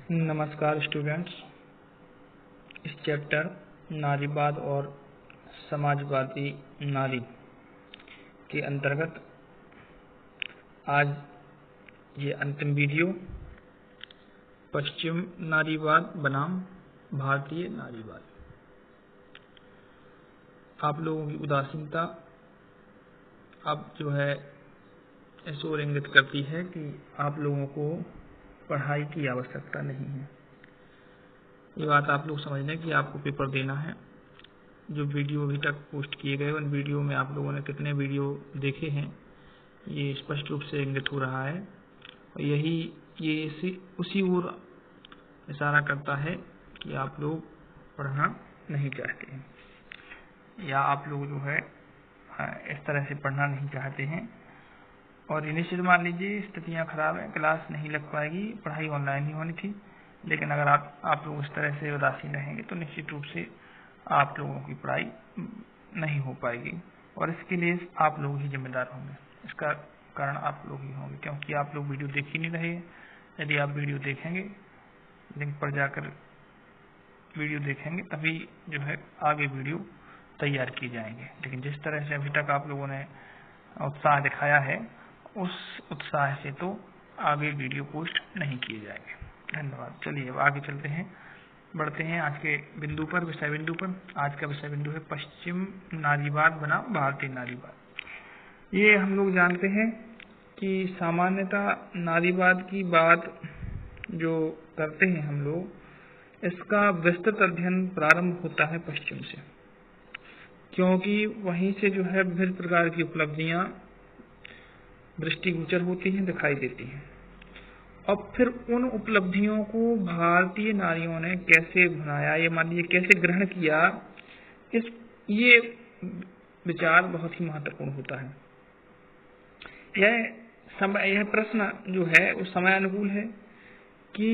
नमस्कार स्टूडेंट्स। इस चैप्टर नारीवाद और समाजवादी नारी के अंतर्गत आज ये अंतिम वीडियो पश्चिम नारीवाद बनाम भारतीय नारीवाद। आप लोगों की उदासीनता अब जो है इस ओर इंगित करती है कि आप लोगों को पढ़ाई की आवश्यकता नहीं है। ये बात आप लोग समझ लें कि आपको पेपर देना है। जो वीडियो अभी तक पोस्ट किए गए उन वीडियो में आप लोगों ने कितने वीडियो देखे हैं ये स्पष्ट रूप से इंगित हो रहा है, और ये उसी ओर इशारा करता है कि आप लोग पढ़ना नहीं चाहते हैं, या आप लोग जो है इस तरह से पढ़ना नहीं चाहते हैं। और निश्चित मान लीजिए स्थितियाँ खराब हैं, क्लास नहीं लग पाएगी, पढ़ाई ऑनलाइन ही होनी थी, लेकिन अगर आप लोग इस तरह से उदासीन रहेंगे तो निश्चित रूप से आप लोगों की पढ़ाई नहीं हो पाएगी, और इसके लिए आप लोग ही जिम्मेदार होंगे। इसका कारण आप लोग ही होंगे, क्योंकि आप लोग वीडियो देख ही नहीं रहे। यदि आप वीडियो देखेंगे, लिंक पर जाकर वीडियो देखेंगे, तभी जो है आगे वीडियो तैयार की जाएंगे। लेकिन जिस तरह से अभी तक आप लोगों ने उत्साह दिखाया है, उस उत्साह से तो आगे वीडियो पोस्ट नहीं किए जाएंगे। धन्यवाद। चलिए अब आगे चलते हैं, बढ़ते हैं आज के बिंदु पर, विषय बिंदु पर। आज का विषय बिंदु है पश्चिम नारीवाद बनाम भारतीय नारीवाद। ये हम लोग जानते हैं कि सामान्यतः नारीवाद की बात जो करते हैं हम लोग, इसका विस्तृत अध्ययन प्रारंभ होता है पश्चिम से, क्योंकि वहीं से जो है विभिन्न प्रकार की उपलब्धियां दृष्टिगोचर होती हैं, दिखाई देती हैं। अब फिर उन उपलब्धियों को भारतीय नारियों ने कैसे बनाया, ये मान लीजिए कैसे ग्रहण किया, ये विचार बहुत ही महत्वपूर्ण होता है। यह प्रश्न जो है वो समय अनुकूल है कि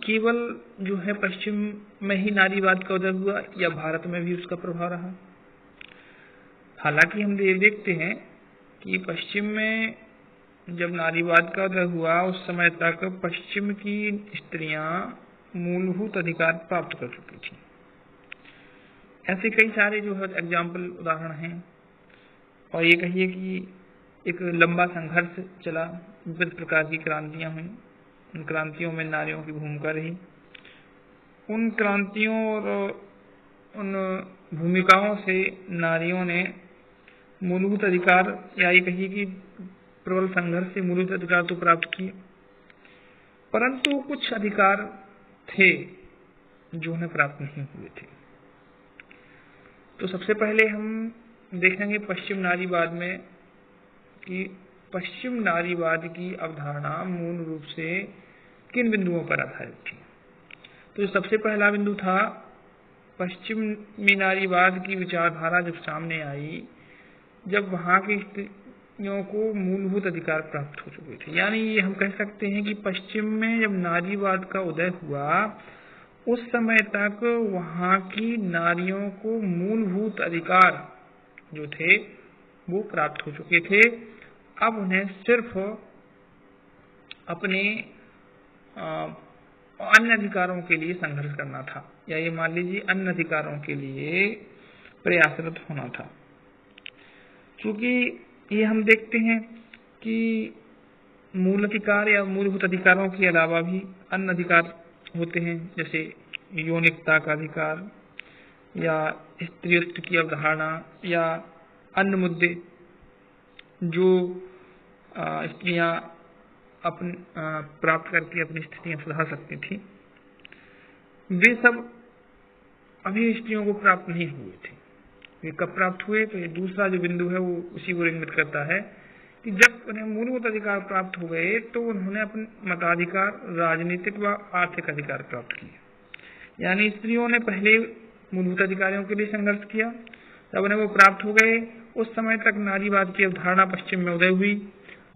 केवल जो है पश्चिम में ही नारीवाद का उदय हुआ या भारत में भी उसका प्रभाव रहा। हालांकि हम देखते हैं कि पश्चिम में जब नारीवाद का उदय हुआ उस समय तक पश्चिम की स्त्रियां मूलभूत अधिकार प्राप्त कर चुकी थी। ऐसे कई सारे जो है एग्जाम्पल उदाहरण हैं, और ये कहिए कि एक लंबा संघर्ष चला, विभिन्न प्रकार की क्रांतियां हुई, उन क्रांतियों में नारियों की भूमिका रही। उन क्रांतियों और उन भूमिकाओं से नारियों ने मूलभूत अधिकार, या ये कहिए कि प्रबल संघर्ष से मूलभूत अधिकार तो प्राप्त किए, परंतु कुछ अधिकार थे जो उन्हें प्राप्त नहीं हुए थे। तो सबसे पहले हम देखेंगे पश्चिम नारीवाद में कि पश्चिम नारीवाद की अवधारणा मूल रूप से किन बिंदुओं पर आधारित थी। तो सबसे पहला बिंदु था पश्चिमी नारीवाद की विचारधारा जब सामने आई, जब वहां की स्त्रियों को मूलभूत अधिकार प्राप्त हो चुके थे। यानी ये हम कह सकते हैं कि पश्चिम में जब नारीवाद का उदय हुआ उस समय तक वहां की नारियों को मूलभूत अधिकार जो थे वो प्राप्त हो चुके थे। अब उन्हें सिर्फ अपने अन्य अधिकारों के लिए संघर्ष करना था, या ये मान लीजिए अन्य अधिकारों के लिए प्रयासरत होना था। क्योंकि ये हम देखते हैं कि मूल अधिकार या मूलभूत अधिकारों के अलावा भी अन्य अधिकार होते हैं, जैसे यौनिकता का अधिकार या स्त्रीत्व की अवधारणा या अन्य मुद्दे जो स्त्रियां प्राप्त करके अपनी स्थितियां सुधार सकती थी, वे सब अभी स्त्रियों को प्राप्त नहीं हुए थे। वे कब प्राप्त हुए? तो ये दूसरा जो बिंदु है वो उसी को इंगित करता है कि जब उन्हें मूलभूत अधिकार प्राप्त हो गए तो उन्होंने अपने मताधिकार, राजनीतिक व आर्थिक अधिकार प्राप्त किए। यानी स्त्रियों ने पहले मूलभूत अधिकारों के लिए संघर्ष किया, जब उन्हें वो प्राप्त हो गए उस समय तक नारीवाद की अवधारणा पश्चिम में उदय हुई।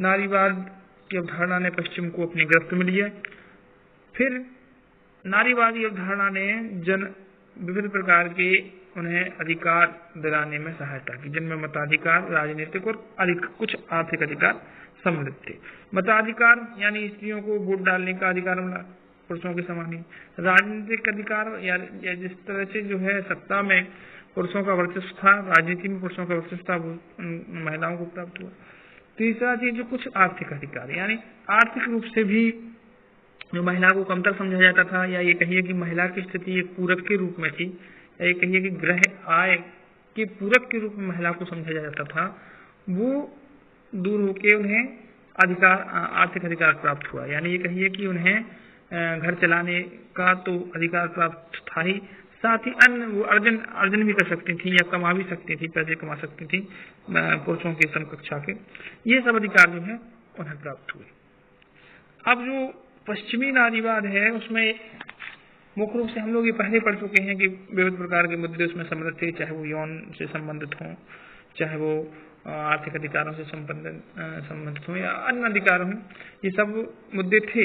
नारीवाद की अवधारणा ने पश्चिम को अपनी गिरफ्त में लिया। फिर नारीवादी अवधारणा ने विभिन्न प्रकार के उन्हें अधिकार दिलाने में सहायता की, जिनमें मताधिकार, राजनीतिक और कुछ आर्थिक अधिकार सम्मिलित थे। मताधिकार यानी स्त्रियों को वोट डालने का अधिकार मिला, पुरुषों के समान ही। राजनीतिक अधिकार या जिस तरह से जो है सत्ता में पुरुषों का वर्चस्व था, राजनीति में पुरुषों का वर्चस्व था, वो महिलाओं को प्राप्त हुआ। तीसरा चीज जो कुछ आर्थिक अधिकार, यानी आर्थिक रूप से भी जो महिला को कमतर समझा जाता था, या ये कहिए कि महिला की स्थिति एक पूरक के रूप में थी, या ये कहिए कि गृह आय के पूरक के रूप में महिला को समझा जाता था, वो दूर होकर उन्हें अधिकार, आर्थिक अधिकार प्राप्त हुआ। यानी ये कहिए कि उन्हें घर चलाने का तो अधिकार प्राप्त था ही, साथ ही अन्य वो अर्जन भी कर सकती थी या कमा भी सकती थी, पैसे कमा सकती थी पुरुषों के समकक्षा के। ये सब अधिकार जो है उन्हें प्राप्त हुए। अब जो पश्चिमी नारीवाद है उसमें मुख्य रूप से हम लोग ये पहले पढ़ चुके हैं कि विविध प्रकार के मुद्दे उसमें सम्मिलित थे, चाहे वो यौन से संबंधित हों, चाहे वो आर्थिक अधिकारों से संबंधित हों या अन्य अधिकार हों, ये सब मुद्दे थे।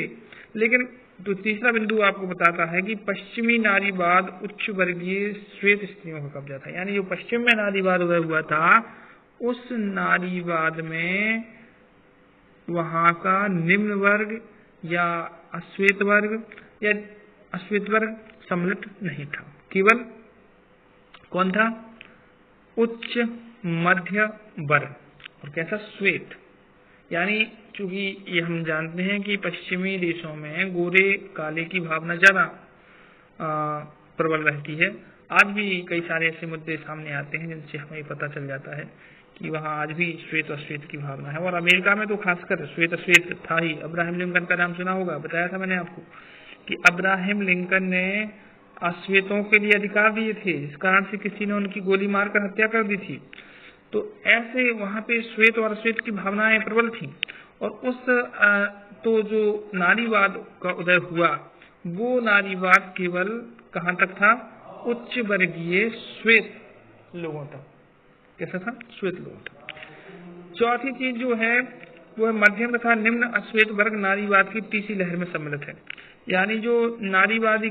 लेकिन तो तीसरा बिंदु आपको बताता है कि पश्चिमी नारीवाद उच्च वर्गीय श्वेत स्त्रियों का कब्जा था। यानी जो पश्चिम में नारीवाद उदय हुआ था, उस नारीवाद में वहां का निम्न वर्ग या अश्वेत वर्ग सम्मिलित नहीं था। केवल कौन था? उच्च मध्य वर्ग। और कैसा? श्वेत। यानी चूंकि ये हम जानते हैं कि पश्चिमी देशों में गोरे काले की भावना ज्यादा प्रबल रहती है। आज भी कई सारे ऐसे मुद्दे सामने आते हैं जिनसे हमें पता चल जाता है कि वहाँ आज भी श्वेत अश्वेत की भावना है। और अमेरिका में तो खासकर श्वेत अश्वेत था ही। अब्राहम लिंकन का नाम सुना होगा, बताया था मैंने आपको कि अब्राहम लिंकन ने अश्वेतों के लिए अधिकार दिए थे, जिस कारण से किसी ने उनकी गोली मारकर हत्या कर दी थी। तो ऐसे वहां पे श्वेत और अश्वेत की भावनाएं प्रबल थी। और उस तो जो नारीवाद का उदय हुआ, वो नारीवाद केवल कहाँ तक था? उच्च वर्गीय श्वेत लोगों तक। कैसा था? श्वेत लोगों तक। चौथी चीज जो है वो है मध्यम तथा निम्न अश्वेत वर्ग नारीवाद की तीसरी लहर में सम्मिलित है। यानी जो नारीवादी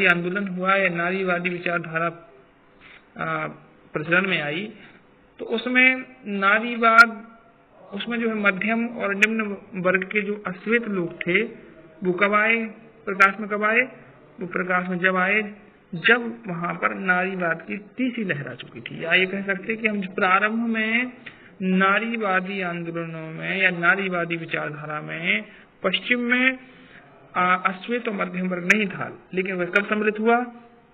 आंदोलन हुआ या नारीवादी विचारधारा प्रचलन में आई, तो उसमें नारीवाद, उसमें जो है मध्यम और निम्न वर्ग के जो अश्वेत लोग थे वो कब आए प्रकाश में? कब आए? वो प्रकाश में जब आए जब वहां पर नारीवाद की तीसरी लहर आ चुकी थी। या ये कह सकते हैं कि हम प्रारंभ में नारीवादी आंदोलनों में या नारीवादी विचारधारा में पश्चिम में अश्वेत और मध्यम वर्ग नहीं था, लेकिन वह कब सम्मिलित हुआ?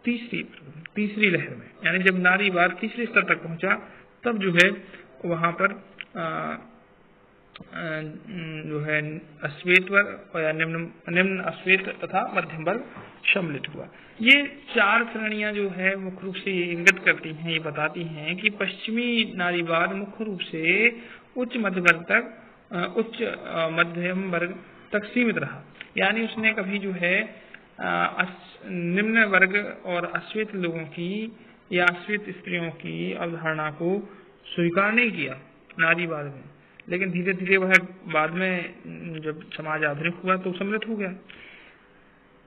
तीसरी लहर में। यानी जब नारीवाद तीसरे स्तर तक पहुंचा, तब जो है वहां पर जो है अश्वेत वर्ग या निम्न अश्वेत तथा मध्यम वर्ग सम्मिलित हुआ। ये चार श्रेणियां जो है मुख्य रूप से इंगित करती हैं, ये बताती हैं कि पश्चिमी नारीवाद मुख्य रूप से उच्च मध्यम वर्ग तक सीमित रहा। यानी उसने कभी जो है निम्न वर्ग और अश्वेत लोगों की या अश्वेत स्त्रियों की अवधारणा को स्वीकार नहीं किया नारीवाद में। लेकिन धीरे धीरे वह बाद में जब समाज आधुनिक हुआ तो सम्मिलित हो गया।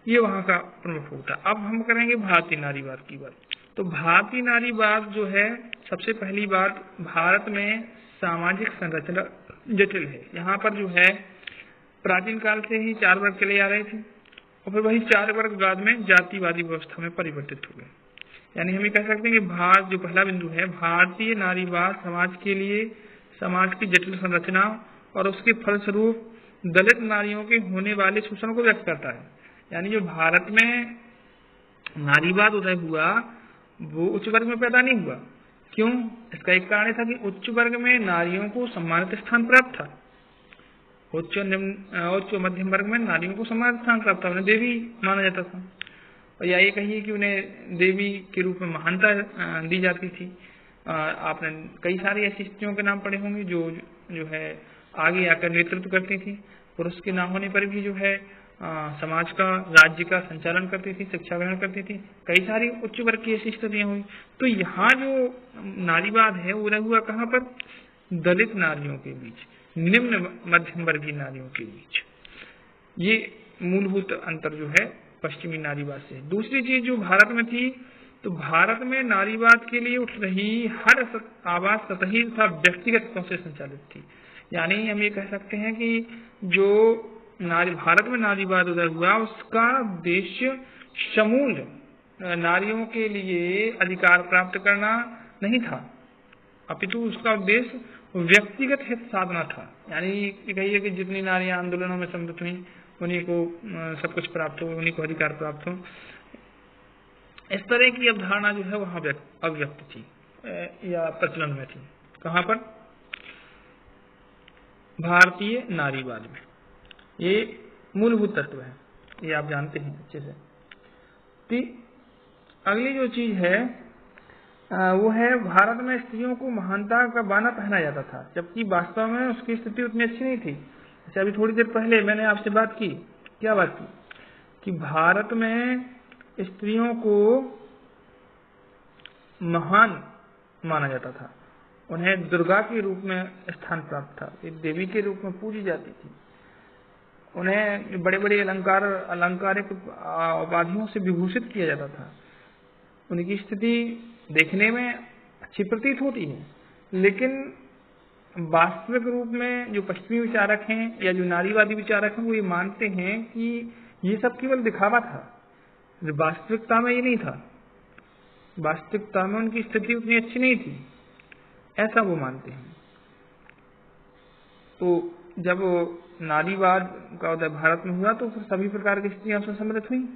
ये वहां का प्रमुख रूप था। अब हम करेंगे भारतीय नारीवाद की बात। तो भारतीय नारीवाद जो है, सबसे पहली बात, भारत में सामाजिक संरचना जटिल है। यहाँ पर जो है प्राचीन काल से ही 4 वर्ग चले आ रहे थे और फिर वही 4 वर्ग बाद में जातिवादी व्यवस्था में परिवर्तित हो गए। यानी हम ये कह सकते हैं कि जो पहला बिंदु है, भारतीय नारीवाद समाज के लिए समाज की जटिल संरचना और उसके फलस्वरूप दलित नारियों के होने वाले शोषण को व्यक्त करता है। यानी जो भारत में नारीवाद उदय हुआ वो उच्च वर्ग में पैदा नहीं हुआ। क्यों? इसका एक कारण था कि उच्च वर्ग में नारियों को सम्मानित स्थान प्राप्त था। उच्च मध्यम वर्ग में नारियों को सम्मानित स्थान प्राप्त था, उन्हें देवी माना जाता था। और या ये कहिए कि उन्हें देवी के रूप में महानता दी जाती थी। आपने कई सारी ऐसी स्त्रियों के नाम पढ़े होंगे जो है आगे आकर नेतृत्व करती थी। पुरुष के ना होने पर भी जो है समाज का, राज्य का संचालन करती थी, शिक्षा ग्रहण करती थी। कई सारी उच्च वर्ग की ऐसी स्थितियां हुई। तो यहाँ जो नारीवाद है वो हुआ कहाँ पर? दलित नारियों के बीच, निम्न मध्यम वर्गीय नारियों के बीच। ये मूलभूत अंतर जो है पश्चिमी नारीवाद से। दूसरी चीज जो भारत में थी, तो भारत में नारीवाद के लिए उठ रही हर आवाज सतही तथा व्यक्तिगत तौर से संचालित थी। यानी हम ये कह सकते हैं कि जो भारत में नारीवाद उदय हुआ, उसका उद्देश्य समूल नारियों के लिए अधिकार प्राप्त करना नहीं था, अपितु उसका उद्देश्य व्यक्तिगत हित साधना था। यानी कहिए कि जितनी नारियां आंदोलनों में सम्मिलित हुई उन्हीं को सब कुछ प्राप्त हो, उन्हीं को अधिकार प्राप्त हो। इस तरह की अवधारणा जो है वहां अव्यक्त थी या प्रचलन में थी। कहां पर? भारतीय नारीवाद में। ये मूलभूत तत्व है, ये आप जानते हैं अच्छे से। अगली जो चीज है वो है भारत में स्त्रियों को महानता का बाना पहनाया जाता था, जबकि वास्तव में उसकी स्थिति उतनी अच्छी नहीं थी। जैसे अभी थोड़ी देर पहले मैंने आपसे बात की, क्या बात की, कि भारत में स्त्रियों को महान माना जाता था, उन्हें दुर्गा के रूप में स्थान प्राप्त था, एक देवी के रूप में पूजी जाती थी, उन्हें बड़े बड़े अलंकारिक उपाधियों से विभूषित किया जाता था। उनकी स्थिति देखने में अच्छी प्रतीत होती है, लेकिन वास्तविक रूप में जो पश्चिमी विचारक हैं या जो नारीवादी विचारक हैं वो ये मानते हैं कि ये सब केवल दिखावा था, वास्तविकता में ये नहीं था, वास्तविकता में उनकी स्थिति उतनी अच्छी नहीं थी, ऐसा वो मानते हैं। तो जब नारीवाद का उदय भारत में हुआ तो सभी प्रकार की स्त्रियां उसमें सम्मिलित हुई।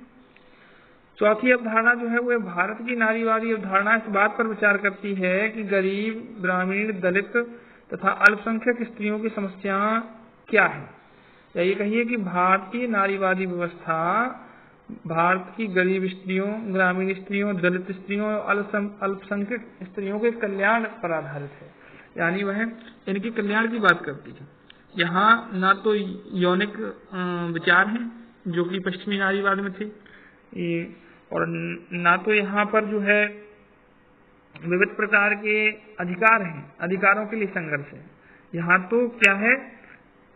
चौथी अवधारणा जो है वो भारत की नारीवादी अवधारणा इस बात पर विचार करती है कि गरीब, ग्रामीण, दलित तथा अल्पसंख्यक स्त्रियों की समस्या क्या है, या ये कहिए कि भारतीय नारीवादी व्यवस्था भारत की गरीब स्त्रियों, ग्रामीण स्त्रियों, दलित स्त्रियों और अल्पसंख्यक स्त्रियों के कल्याण पर आधारित है। यानी वह इनके कल्याण की बात करती है। यहाँ ना तो यौनिक विचार हैं जो कि पश्चिमी नारीवाद में थे, और ना तो यहाँ पर जो है विविध प्रकार के अधिकार हैं, अधिकारों के लिए संघर्ष है। यहाँ तो क्या है,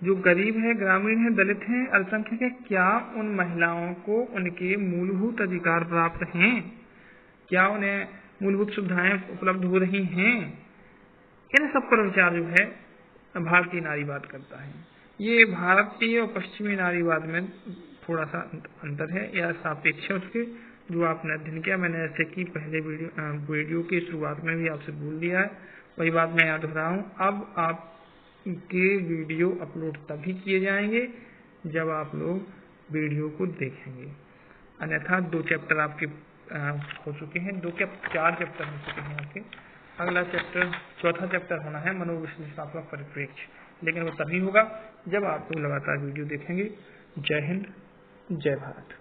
जो गरीब है, ग्रामीण है, दलित है, अल्पसंख्यक है, क्या उन महिलाओं को उनके मूलभूत अधिकार प्राप्त हैं, क्या उन्हें मूलभूत सुविधाएं उपलब्ध हो रही हैं, इन सब पर विचार जो है भारतीय नारीवाद करता है। ये भारतीय और पश्चिमी नारीवाद में थोड़ा सा अंतर है या सापेक्ष है उसके, जो आपने अध्ययन किया। मैंने ऐसे कि पहले वीडियो की शुरुआत में भी आपसे बोल दिया है, वही बात मैं याद दोहरा हूँ। अब आपके वीडियो अपलोड तभी किए जाएंगे जब आप लोग वीडियो को देखेंगे, अन्यथा 2 चैप्टर आपके हो चुके हैं, 4 चैप्टर हो चुके हैं आपके। अगला चैप्टर, चौथा चैप्टर होना है मनोविश्लेषणात्मक परिप्रेक्ष्य, लेकिन वो तभी होगा जब आप लोग लगातार वीडियो देखेंगे। जय हिंद, जय भारत।